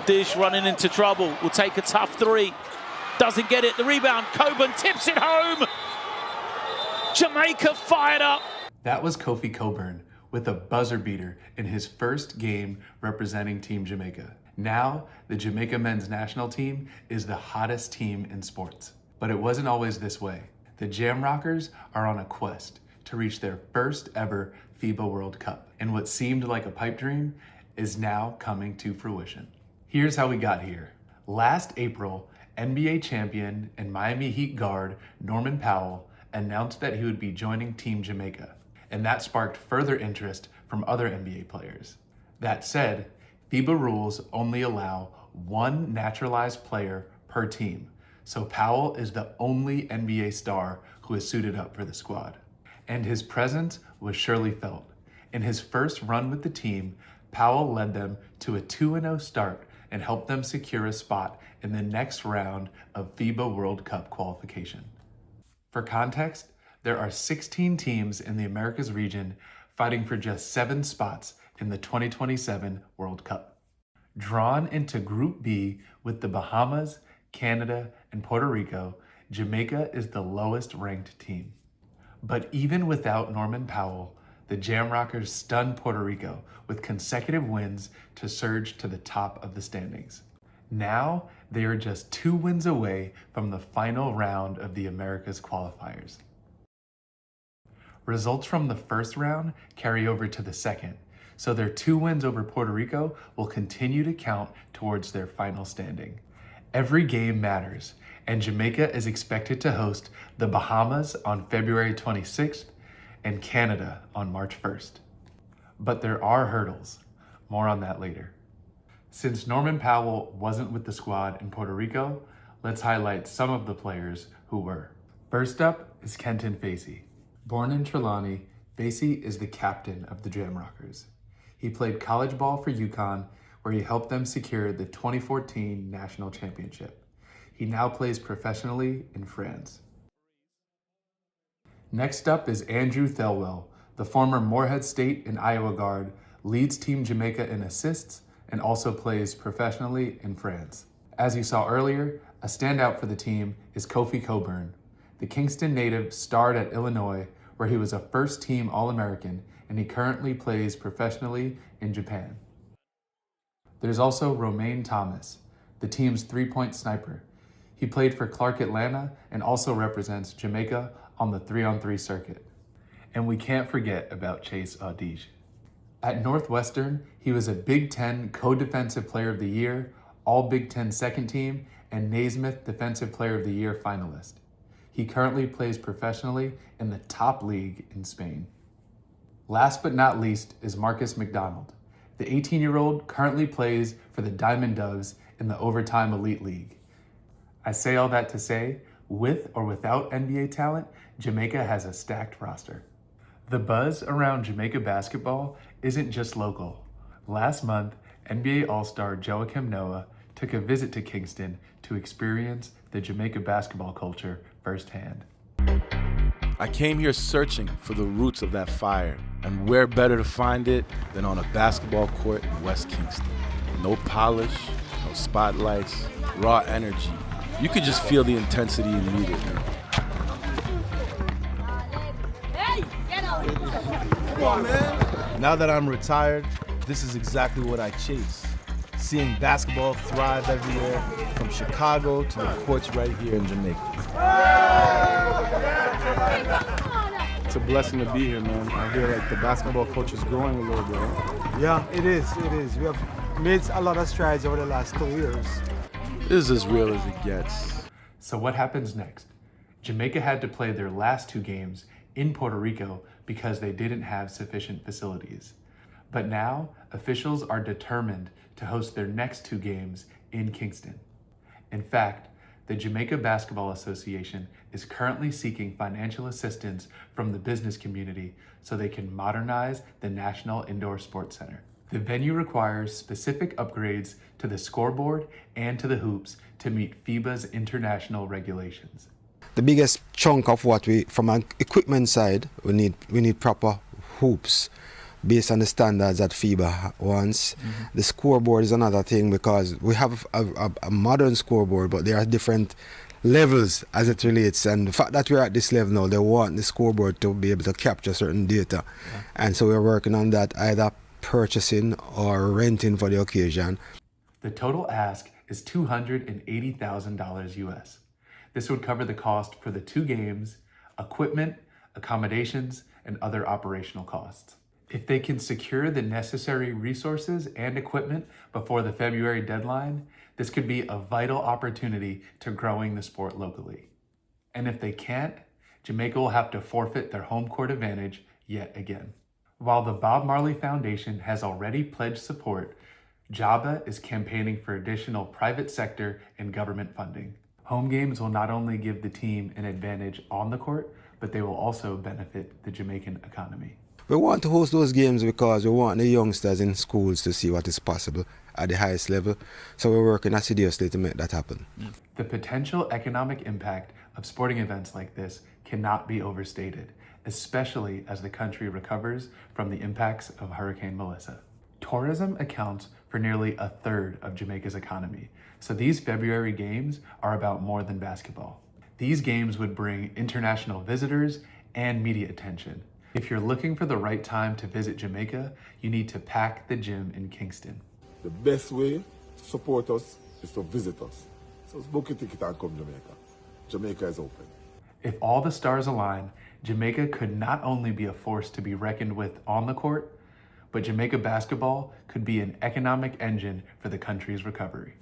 Dish running into trouble, will take a tough three. Doesn't get it, the rebound, Cockburn tips it home. Jamaica fired up. That was Kofi Cockburn with a buzzer beater in his first game representing Team Jamaica. Now, the Jamaica men's national team is the hottest team in sports. But it wasn't always this way. The Jamrockers are on a quest to reach their first ever FIBA World Cup. And what seemed like a pipe dream is now coming to fruition. Here's how we got here. Last April, NBA champion and Miami Heat guard Norman Powell announced that he would be joining Team Jamaica, and that sparked further interest from other NBA players. That said, FIBA rules only allow one naturalized player per team, so Powell is the only NBA star who is suited up for the squad. And his presence was surely felt. In his first run with the team, Powell led them to a 2-0 start and helped them secure a spot in the next round of FIBA World Cup Qualification. For context, there are 16 teams in the Americas region fighting for just 7 spots in the 2027 World Cup. Drawn into Group B with the Bahamas, Canada, and Puerto Rico, Jamaica is the lowest ranked team. But even without Norman Powell, the Jamrockers stunned Puerto Rico with consecutive wins to surge to the top of the standings. Now, they are just 2 wins away from the final round of the Americas qualifiers. Results from the first round carry over to the second, so their 2 wins over Puerto Rico will continue to count towards their final standing. Every game matters, and Jamaica is expected to host the Bahamas on February 26th and Canada on March 1st. But there are hurdles. More on that later. Since Norman Powell wasn't with the squad in Puerto Rico, let's highlight some of the players who were. First up is Kentan Facey. Born in Trelawney, Facey is the captain of the Jamrockers. He played college ball for UConn, where he helped them secure the 2014 national championship. He now plays professionally in France. Next up is Andrew Thelwell, the former Morehead State and Iowa guard, leads Team Jamaica in assists, and also plays professionally in France. As you saw earlier, a standout for the team is Kofi Cockburn. The Kingston native starred at Illinois, where he was a first-team All-American, and he currently plays professionally in Japan. There's also Romaine Thomas, the team's three-point sniper. He played for Clark Atlanta and also represents Jamaica on the 3-on-3 circuit. And we can't forget about Chase Audige. At Northwestern, he was a Big Ten Co-Defensive Player of the Year, All Big Ten Second Team, and Naismith Defensive Player of the Year finalist. He currently plays professionally in the top league in Spain. Last but not least is Marcus McDonald. The 18-year-old currently plays for the Diamond Doves in the Overtime Elite League. I say all that to say, with or without NBA talent, Jamaica has a stacked roster. The buzz around Jamaica basketball isn't just local. Last month, NBA All-Star Joakim took a visit to Kingston to experience the Jamaica basketball culture firsthand. I came here searching for the roots of that fire, and where better to find it than on a basketball court in West Kingston. No polish, no spotlights, raw energy. You could just feel the intensity immediately. Come on, man. Now that I'm retired, this is exactly what I chase. Seeing basketball thrive everywhere, from Chicago to the courts right here in Jamaica. It's a blessing to be here, man. I hear like the basketball culture is growing a little bit. Right? Yeah, it is. We have made a lot of strides over the last 2 years. This is as real as it gets. So what happens next? Jamaica had to play their last 2 games in Puerto Rico because they didn't have sufficient facilities. But now, officials are determined to host their next 2 games in Kingston. In fact, the Jamaica Basketball Association is currently seeking financial assistance from the business community so they can modernize the National Indoor Sports Center. The venue requires specific upgrades to the scoreboard and to the hoops to meet FIBA's international regulations. The biggest chunk of what from an equipment side, we need proper hoops. based on the standards that FIBA wants. The scoreboard is another thing because we have a modern scoreboard, but there are different levels as it relates, and the fact that we're at this level now, they want the scoreboard to be able to capture certain data. And so we're working on that, either purchasing or renting for the occasion. The total ask is $280,000 US. This would cover the cost for the 2 games, equipment, accommodations, and other operational costs. If they can secure the necessary resources and equipment before the February deadline, this could be a vital opportunity to growing the sport locally. And if they can't, Jamaica will have to forfeit their home court advantage yet again. While the Bob Marley Foundation has already pledged support, JABA is campaigning for additional private sector and government funding. Home games will not only give the team an advantage on the court, but they will also benefit the Jamaican economy. We want to host those games because we want the youngsters in schools to see what is possible at the highest level. So we're working assiduously to make that happen. The potential economic impact of sporting events like this cannot be overstated, especially as the country recovers from the impacts of Hurricane Melissa. Tourism accounts for nearly a third of Jamaica's economy, so these February games are about more than basketball. These games would bring international visitors and media attention. If you're looking for the right time to visit Jamaica, you need to pack the gym in Kingston. The best way to support us is to visit us. So book a ticket and come Jamaica. Jamaica is open. If all the stars align, Jamaica could not only be a force to be reckoned with on the court, but Jamaica basketball could be an economic engine for the country's recovery.